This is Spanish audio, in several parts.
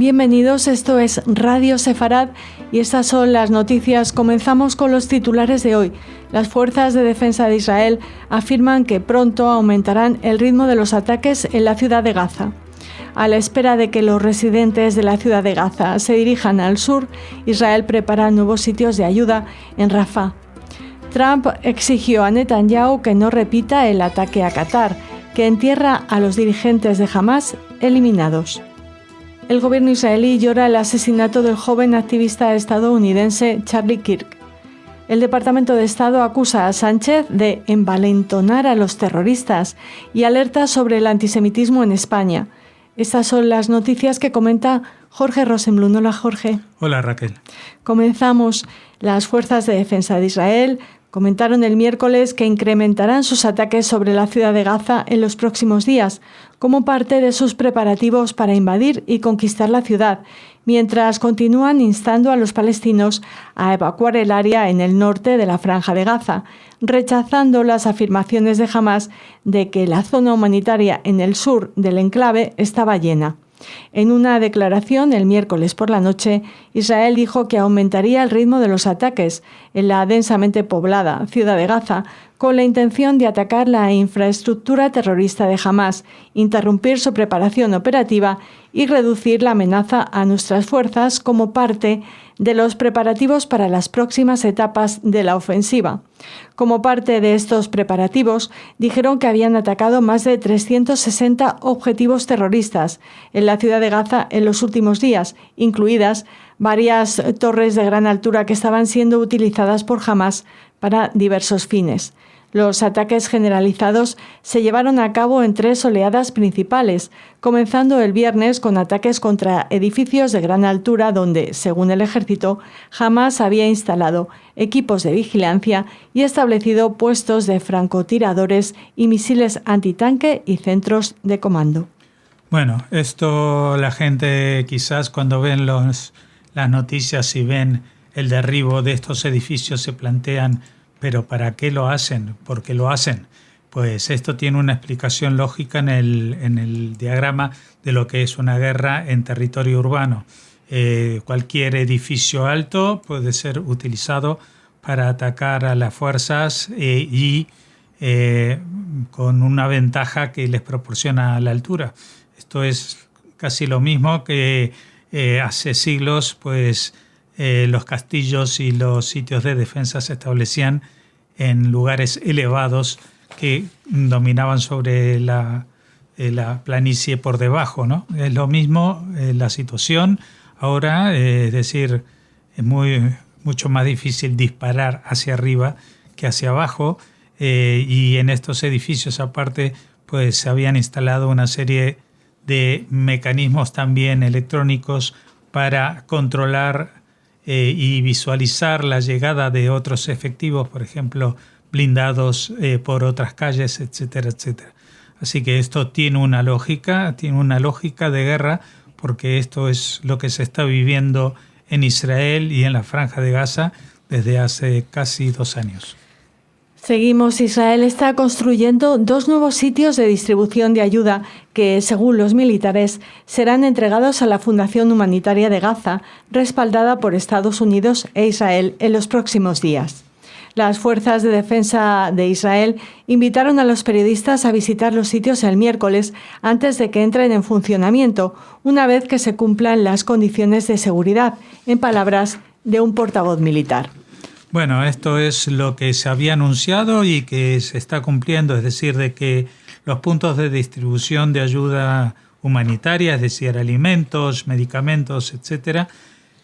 Bienvenidos, esto es Radio Sefarad y estas son las noticias. Comenzamos con los titulares de hoy. Las fuerzas de defensa de Israel afirman que pronto aumentarán el ritmo de los ataques en la ciudad de Gaza. A la espera de que los residentes de la ciudad de Gaza se dirijan al sur, Israel prepara nuevos sitios de ayuda en Rafah. Trump exigió a Netanyahu que no repita el ataque a Qatar, que entierra a los dirigentes de Hamás eliminados. El gobierno israelí llora el asesinato del joven activista estadounidense Charlie Kirk. El Departamento de Estado acusa a Sánchez de envalentonar a los terroristas y alerta sobre el antisemitismo en España. Estas son las noticias que comenta Jorge Rosenblum. Hola, Jorge. Hola, Raquel. Comenzamos. Las fuerzas de defensa de Israel comentaron el miércoles que incrementarán sus ataques sobre la ciudad de Gaza en los próximos días, como parte de sus preparativos para invadir y conquistar la ciudad, mientras continúan instando a los palestinos a evacuar el área en el norte de la Franja de Gaza, rechazando las afirmaciones de Hamás de que la zona humanitaria en el sur del enclave estaba llena. En una declaración el miércoles por la noche, Israel dijo que aumentaría el ritmo de los ataques en la densamente poblada ciudad de Gaza con la intención de atacar la infraestructura terrorista de Hamás, interrumpir su preparación operativa y reducir la amenaza a nuestras fuerzas como parte de los preparativos para las próximas etapas de la ofensiva. Como parte de estos preparativos, dijeron que habían atacado más de 360 objetivos terroristas en la ciudad de Gaza en los últimos días, incluidas varias torres de gran altura que estaban siendo utilizadas por Hamás para diversos fines. Los ataques generalizados se llevaron a cabo en 3 oleadas principales, comenzando el viernes con ataques contra edificios de gran altura donde, según el ejército, Hamás había instalado equipos de vigilancia y establecido puestos de francotiradores y misiles antitanque y centros de comando. Bueno, esto la gente quizás cuando ven las noticias y ven el derribo de estos edificios se plantean: ¿pero para qué lo hacen? ¿Por qué lo hacen? Pues esto tiene una explicación lógica en el diagrama de lo que es una guerra en territorio urbano. Cualquier edificio alto puede ser utilizado para atacar a las fuerzas y con una ventaja que les proporciona la altura. Esto es casi lo mismo que hace siglos, pues los castillos y los sitios de defensa se establecían en lugares elevados que dominaban sobre la planicie por debajo, ¿no? Es lo mismo la situación ahora, es decir, es mucho más difícil disparar hacia arriba que hacia abajo, y en estos edificios aparte pues se habían instalado una serie de mecanismos también electrónicos para controlar y visualizar la llegada de otros efectivos, por ejemplo, blindados por otras calles, etcétera, etcétera. Así que esto tiene una lógica de guerra, porque esto es lo que se está viviendo en Israel y en la Franja de Gaza desde hace casi 2 años. Seguimos. Israel está construyendo 2 nuevos sitios de distribución de ayuda que, según los militares, serán entregados a la Fundación Humanitaria de Gaza, respaldada por Estados Unidos e Israel en los próximos días. Las fuerzas de defensa de Israel invitaron a los periodistas a visitar los sitios el miércoles antes de que entren en funcionamiento, una vez que se cumplan las condiciones de seguridad, en palabras de un portavoz militar. Bueno, esto es lo que se había anunciado y que se está cumpliendo, es decir, de que los puntos de distribución de ayuda humanitaria, es decir, alimentos, medicamentos, etcétera,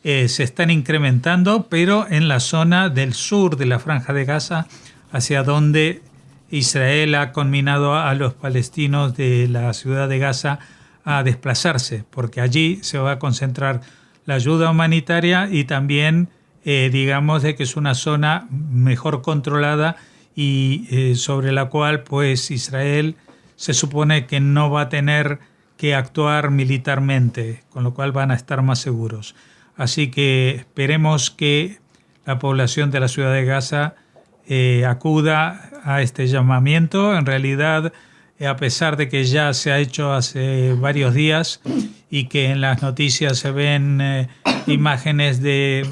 se están incrementando, pero en la zona del sur de la Franja de Gaza, hacia donde Israel ha conminado a los palestinos de la ciudad de Gaza a desplazarse, porque allí se va a concentrar la ayuda humanitaria y también digamos de que es una zona mejor controlada y sobre la cual pues Israel se supone que no va a tener que actuar militarmente, con lo cual van a estar más seguros. Así que esperemos que la población de la ciudad de Gaza acuda a este llamamiento. En realidad a pesar de que ya se ha hecho hace varios días y que en las noticias se ven imágenes de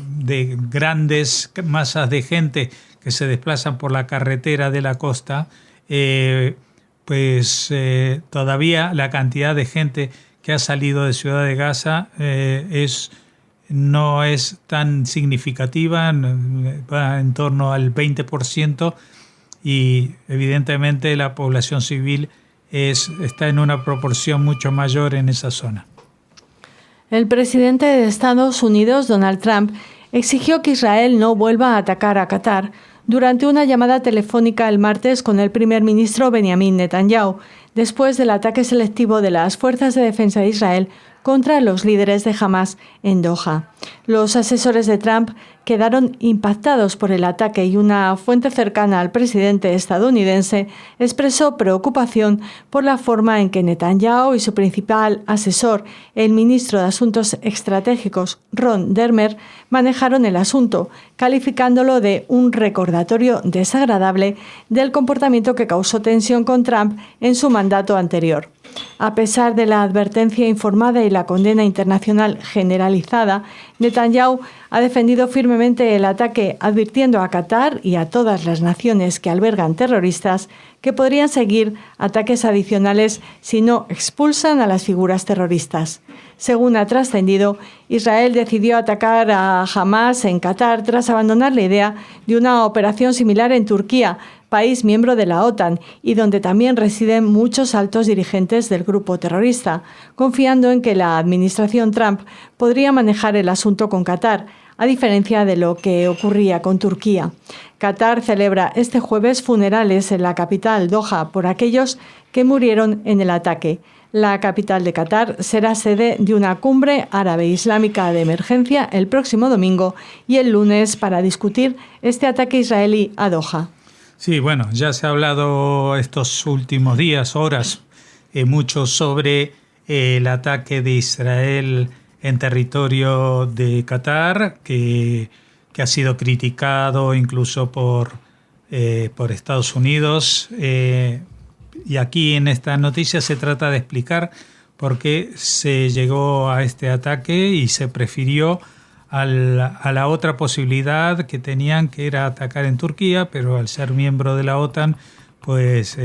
grandes masas de gente que se desplazan por la carretera de la costa, todavía la cantidad de gente que ha salido de Ciudad de Gaza no es tan significativa, va en torno al 20%, y evidentemente la población civil está en una proporción mucho mayor en esa zona. El presidente de Estados Unidos, Donald Trump, exigió que Israel no vuelva a atacar a Qatar durante una llamada telefónica el martes con el primer ministro Benjamin Netanyahu, después del ataque selectivo de las Fuerzas de Defensa de Israel contra los líderes de Hamás en Doha. Los asesores de Trump quedaron impactados por el ataque y una fuente cercana al presidente estadounidense expresó preocupación por la forma en que Netanyahu y su principal asesor, el ministro de Asuntos Estratégicos, Ron Dermer, manejaron el asunto, calificándolo de un recordatorio desagradable del comportamiento que causó tensión con Trump en su mandato anterior. A pesar de la advertencia informada y la condena internacional generalizada, Netanyahu ha defendido firmemente el ataque, advirtiendo a Qatar y a todas las naciones que albergan terroristas que podrían seguir ataques adicionales si no expulsan a las figuras terroristas. Según ha trascendido, Israel decidió atacar a Hamás en Qatar tras abandonar la idea de una operación similar en Turquía, país miembro de la OTAN y donde también residen muchos altos dirigentes del grupo terrorista, confiando en que la administración Trump podría manejar el asunto con Qatar, a diferencia de lo que ocurría con Turquía. Qatar celebra este jueves funerales en la capital, Doha, por aquellos que murieron en el ataque. La capital de Qatar será sede de una cumbre árabe-islámica de emergencia el próximo domingo y el lunes para discutir este ataque israelí a Doha. Sí, bueno, ya se ha hablado estos últimos días, horas, mucho sobre el ataque de Israel en territorio de Qatar, que ha sido criticado incluso por Estados Unidos. Y aquí en esta noticia se trata de explicar por qué se llegó a este ataque y se prefirió a la otra posibilidad que tenían, que era atacar en Turquía, pero al ser miembro de la OTAN, pues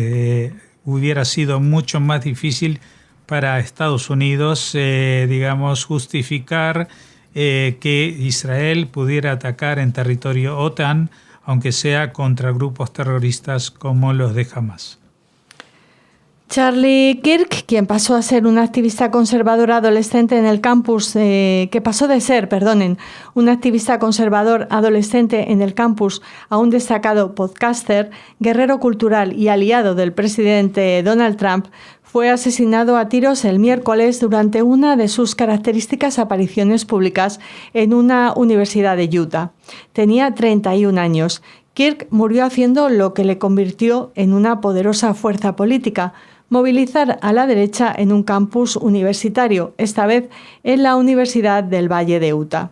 hubiera sido mucho más difícil para Estados Unidos, justificar que Israel pudiera atacar en territorio OTAN, aunque sea contra grupos terroristas como los de Hamás. Charlie Kirk, quien pasó a ser un activista conservador adolescente en el campus, un activista conservador adolescente en el campus a un destacado podcaster, guerrero cultural y aliado del presidente Donald Trump, fue asesinado a tiros el miércoles durante una de sus características apariciones públicas en una universidad de Utah. Tenía 31 años. Kirk murió haciendo lo que le convirtió en una poderosa fuerza política: movilizar a la derecha en un campus universitario, esta vez en la Universidad del Valle de Utah.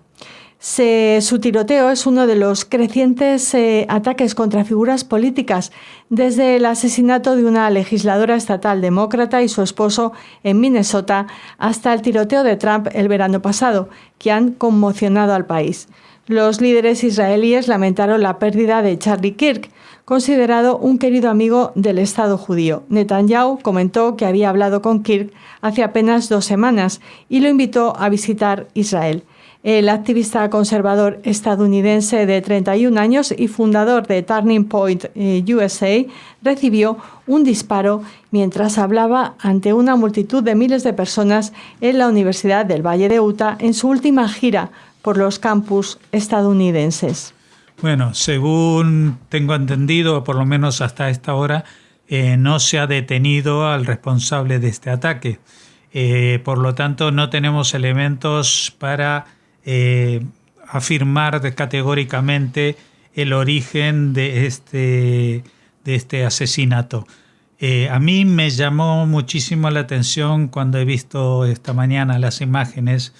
Su tiroteo es uno de los crecientes ataques contra figuras políticas, desde el asesinato de una legisladora estatal demócrata y su esposo en Minnesota hasta el tiroteo de Trump el verano pasado, que han conmocionado al país. Los líderes israelíes lamentaron la pérdida de Charlie Kirk, considerado un querido amigo del Estado judío. Netanyahu comentó que había hablado con Kirk hace apenas 2 semanas y lo invitó a visitar Israel. El activista conservador estadounidense de 31 años y fundador de Turning Point USA recibió un disparo mientras hablaba ante una multitud de miles de personas en la Universidad del Valle de Utah en su última gira por los campus estadounidenses. Bueno, según tengo entendido, por lo menos hasta esta hora, no se ha detenido al responsable de este ataque. Por lo tanto, no tenemos elementos para afirmar categóricamente el origen de este asesinato. A mí me llamó muchísimo la atención cuando he visto esta mañana las imágenes,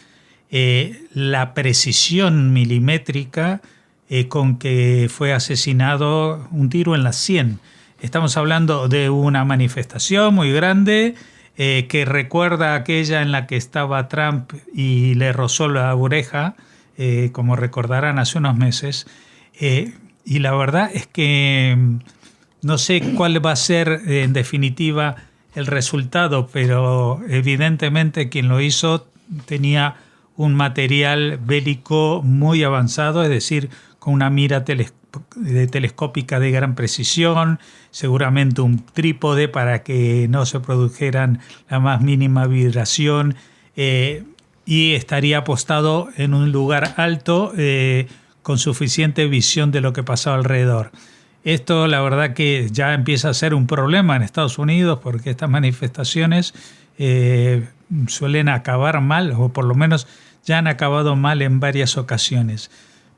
la precisión milimétrica con que fue asesinado, un tiro en la sien. Estamos hablando de una manifestación muy grande que recuerda aquella en la que estaba Trump y le rozó la oreja, como recordarán hace unos meses. Y la verdad es que no sé cuál va a ser en definitiva el resultado, pero evidentemente quien lo hizo tenía un material bélico muy avanzado, es decir, con una mira telescópica de gran precisión, seguramente un trípode para que no se produjeran la más mínima vibración, y estaría apostado en un lugar alto con suficiente visión de lo que pasaba alrededor. Esto la verdad que ya empieza a ser un problema en Estados Unidos porque estas manifestaciones suelen acabar mal, o por lo menos ya han acabado mal en varias ocasiones.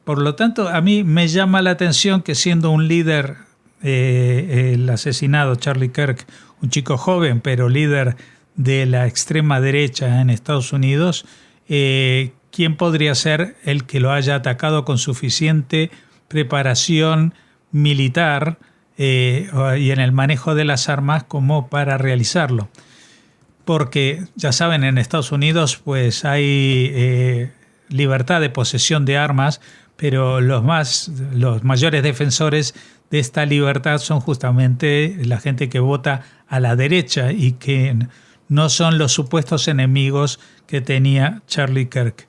Por lo tanto, a mí me llama la atención que siendo un líder, el asesinado Charlie Kirk, un chico joven pero líder de la extrema derecha en Estados Unidos, ¿quién podría ser el que lo haya atacado con suficiente preparación militar y en el manejo de las armas como para realizarlo? Porque ya saben, en Estados Unidos pues hay libertad de posesión de armas, pero los mayores defensores de esta libertad son justamente la gente que vota a la derecha y que no son los supuestos enemigos que tenía Charlie Kirk.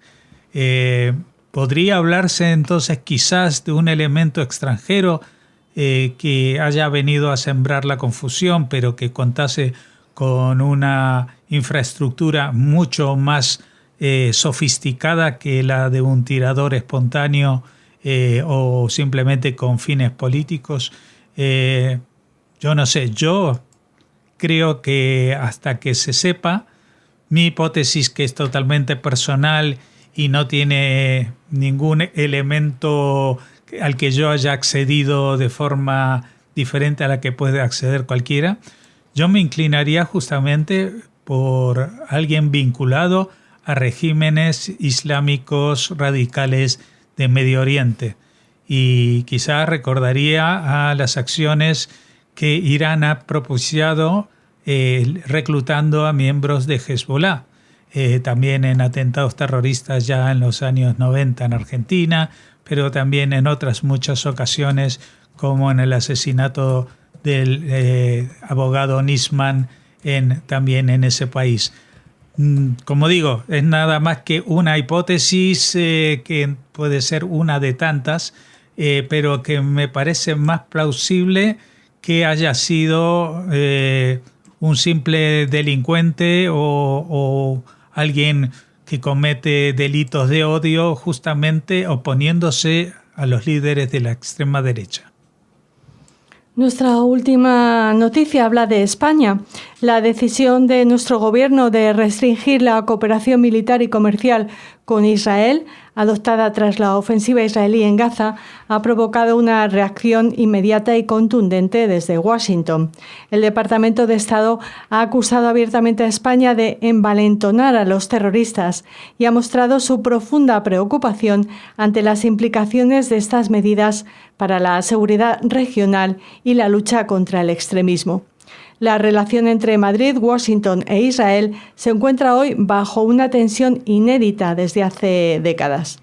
¿Podría hablarse entonces quizás de un elemento extranjero que haya venido a sembrar la confusión, pero que contase con una infraestructura mucho más sofisticada que la de un tirador espontáneo o simplemente con fines políticos? Yo no sé, yo creo que hasta que se sepa, mi hipótesis, que es totalmente personal y no tiene ningún elemento al que yo haya accedido de forma diferente a la que puede acceder cualquiera, yo me inclinaría justamente por alguien vinculado a regímenes islámicos radicales de Medio Oriente. Y quizás recordaría a las acciones que Irán ha propiciado reclutando a miembros de Hezbollah, también en atentados terroristas ya en los años 90 en Argentina, pero también en otras muchas ocasiones, como en el asesinato del abogado Nisman también en ese país. Como digo, es nada más que una hipótesis que puede ser una de tantas, pero que me parece más plausible que haya sido un simple delincuente o alguien que comete delitos de odio justamente oponiéndose a los líderes de la extrema derecha. Nuestra última noticia habla de España. La decisión de nuestro gobierno de restringir la cooperación militar y comercial con Israel, adoptada tras la ofensiva israelí en Gaza, ha provocado una reacción inmediata y contundente desde Washington. El Departamento de Estado ha acusado abiertamente a España de envalentonar a los terroristas y ha mostrado su profunda preocupación ante las implicaciones de estas medidas para la seguridad regional y la lucha contra el extremismo. La relación entre Madrid, Washington e Israel se encuentra hoy bajo una tensión inédita desde hace décadas.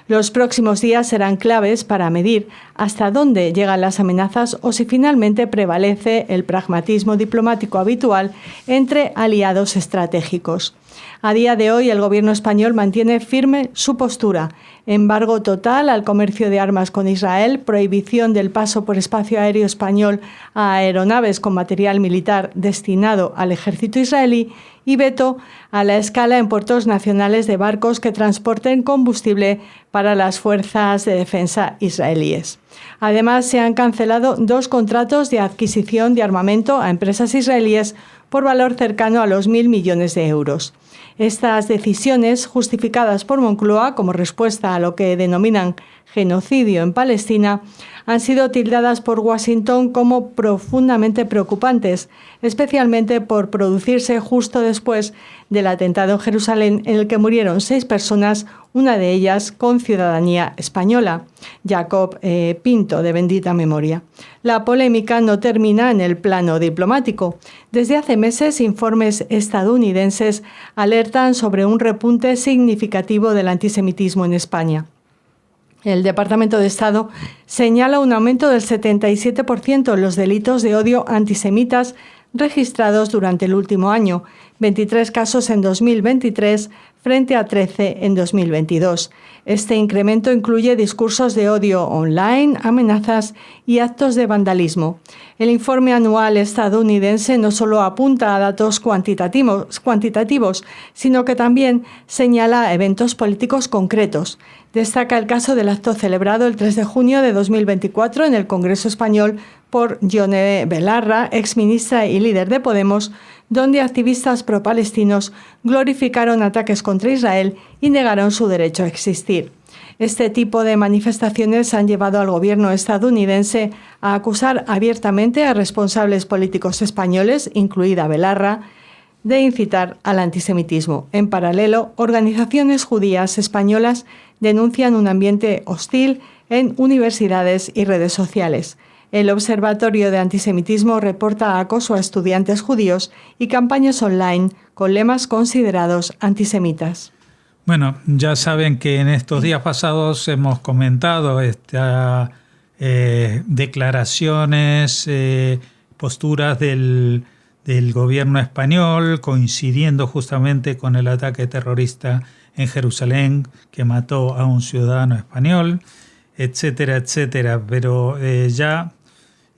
Los próximos días serán claves para medir hasta dónde llegan las amenazas o si finalmente prevalece el pragmatismo diplomático habitual entre aliados estratégicos. A día de hoy, el gobierno español mantiene firme su postura: embargo total al comercio de armas con Israel, prohibición del paso por espacio aéreo español a aeronaves con material militar destinado al ejército israelí y veto a la escala en puertos nacionales de barcos que transporten combustible para las fuerzas de defensa israelíes. Además, se han cancelado 2 contratos de adquisición de armamento a empresas israelíes por valor cercano a los 1.000 millones de euros. Estas decisiones, justificadas por Moncloa como respuesta a lo que denominan genocidio en Palestina, han sido tildadas por Washington como profundamente preocupantes, especialmente por producirse justo después del atentado en Jerusalén en el que murieron 6 personas, una de ellas con ciudadanía española, Jacob Pinto, de bendita memoria. La polémica no termina en el plano diplomático. Desde hace meses, informes estadounidenses alertan sobre un repunte significativo del antisemitismo en España. El Departamento de Estado señala un aumento del 77% en los delitos de odio antisemitas registrados durante el último año, 23 casos en 2023 frente a 13 en 2022. Este incremento incluye discursos de odio online, amenazas y actos de vandalismo. El informe anual estadounidense no solo apunta a datos cuantitativos, sino que también señala eventos políticos concretos. Destaca el caso del acto celebrado el 3 de junio de 2024 en el Congreso Español por Yone Belarra, exministra y líder de Podemos, donde activistas pro-palestinos glorificaron ataques contra Israel y negaron su derecho a existir. Este tipo de manifestaciones han llevado al gobierno estadounidense a acusar abiertamente a responsables políticos españoles, incluida Belarra, de incitar al antisemitismo. En paralelo, organizaciones judías españolas denuncian un ambiente hostil en universidades y redes sociales. El Observatorio de Antisemitismo reporta acoso a estudiantes judíos y campañas online con lemas considerados antisemitas. Bueno, ya saben que en estos días pasados hemos comentado estas declaraciones, posturas del gobierno español, coincidiendo justamente con el ataque terrorista en Jerusalén que mató a un ciudadano español, etcétera, etcétera. Pero ya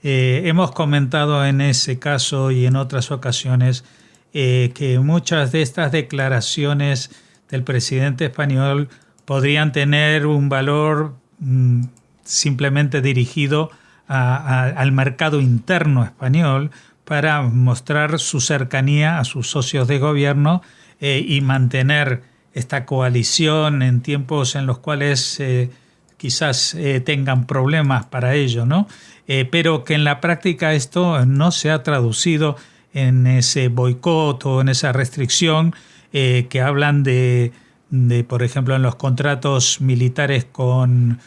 hemos comentado en ese caso y en otras ocasiones que muchas de estas declaraciones del presidente español podrían tener un valor simplemente dirigido al mercado interno español para mostrar su cercanía a sus socios de gobierno y mantener esta coalición en tiempos en los cuales quizás tengan problemas para ello, ¿no? Pero que en la práctica esto no se ha traducido en ese boicot o en esa restricción que hablan de, por ejemplo, en los contratos militares con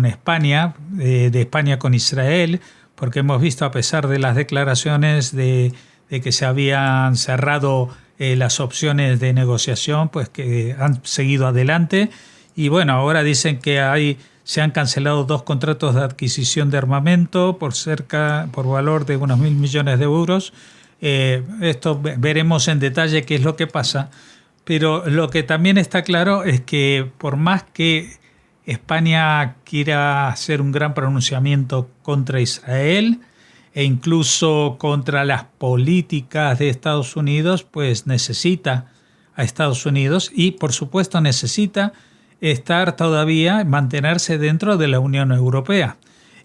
España, de España con Israel, porque hemos visto, a pesar de las declaraciones de que se habían cerrado las opciones de negociación, pues que han seguido adelante. Y bueno, ahora dicen que se han cancelado 2 contratos de adquisición de armamento por valor de unos 1.000 millones de euros. Esto veremos en detalle qué es lo que pasa, pero lo que también está claro es que por más que España quiera hacer un gran pronunciamiento contra Israel e incluso contra las políticas de Estados Unidos, pues necesita a Estados Unidos y por supuesto necesita mantenerse dentro de la Unión Europea.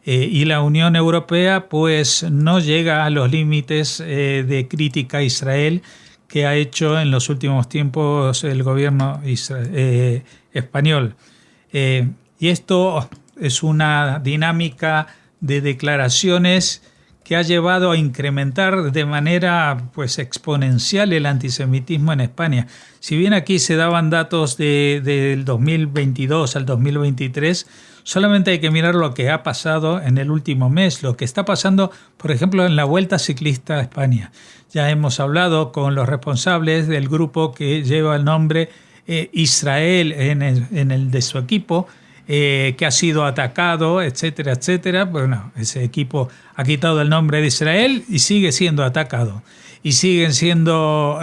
Y la Unión Europea pues no llega a los límites de crítica a Israel que ha hecho en los últimos tiempos el gobierno español. Y esto es una dinámica de declaraciones que ha llevado a incrementar de manera pues exponencial el antisemitismo en España. Si bien aquí se daban datos del 2022 al 2023, solamente hay que mirar lo que ha pasado en el último mes, lo que está pasando, por ejemplo, en la Vuelta Ciclista a España. Ya hemos hablado con los responsables del grupo que lleva el nombre Israel en el de su equipo, que ha sido atacado, etcétera, etcétera. Bueno, ese equipo ha quitado el nombre de Israel y sigue siendo atacado. Y siguen siendo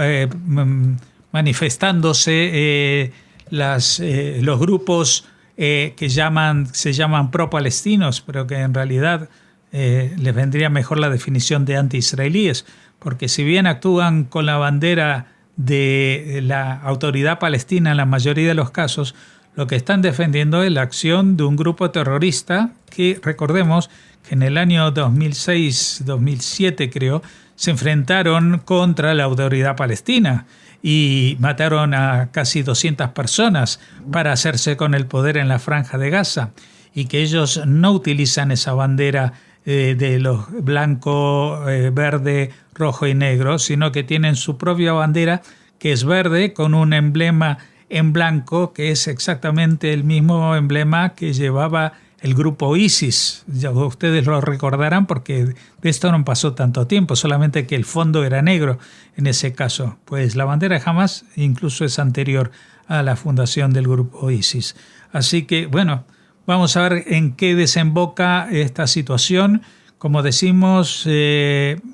manifestándose los grupos que se llaman pro-palestinos, pero que en realidad les vendría mejor la definición de anti-israelíes, porque si bien actúan con la bandera de la autoridad palestina en la mayoría de los casos, lo que están defendiendo es la acción de un grupo terrorista que, recordemos, que en el año 2006-2007, creo, se enfrentaron contra la autoridad palestina y mataron a casi 200 personas para hacerse con el poder en la Franja de Gaza. y que ellos no utilizan esa bandera de los blanco, verde, rojo y negro, sino que tienen su propia bandera, que es verde con un emblema en blanco, que es exactamente el mismo emblema que llevaba el grupo ISIS. Ya ustedes lo recordarán porque de esto no pasó tanto tiempo, solamente que el fondo era negro en ese caso. Pues la bandera de Hamas incluso es anterior a la fundación del grupo ISIS. Así que, bueno, vamos a ver en qué desemboca esta situación. Como decimos,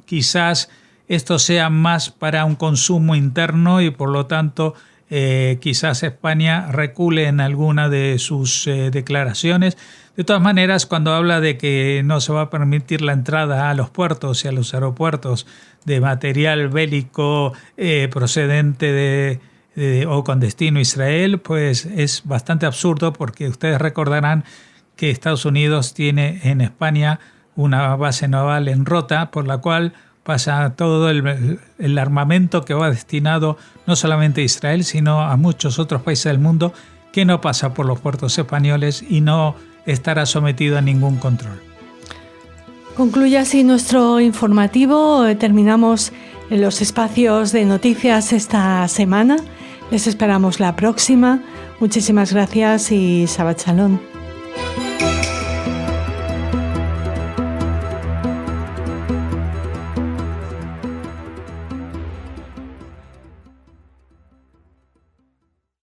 quizás esto sea más para un consumo interno y por lo tanto quizás España recule en alguna de sus declaraciones. De todas maneras, cuando habla de que no se va a permitir la entrada a los puertos y a los aeropuertos de material bélico procedente o con destino a Israel, pues es bastante absurdo, porque ustedes recordarán que Estados Unidos tiene en España una base naval en Rota, por la cual pasa todo el armamento que va destinado no solamente a Israel, sino a muchos otros países del mundo, que no pasa por los puertos españoles y no estará sometido a ningún control. Concluye así nuestro informativo. Terminamos los espacios de noticias esta semana. Les esperamos la próxima. Muchísimas gracias y Shabbat Shalom.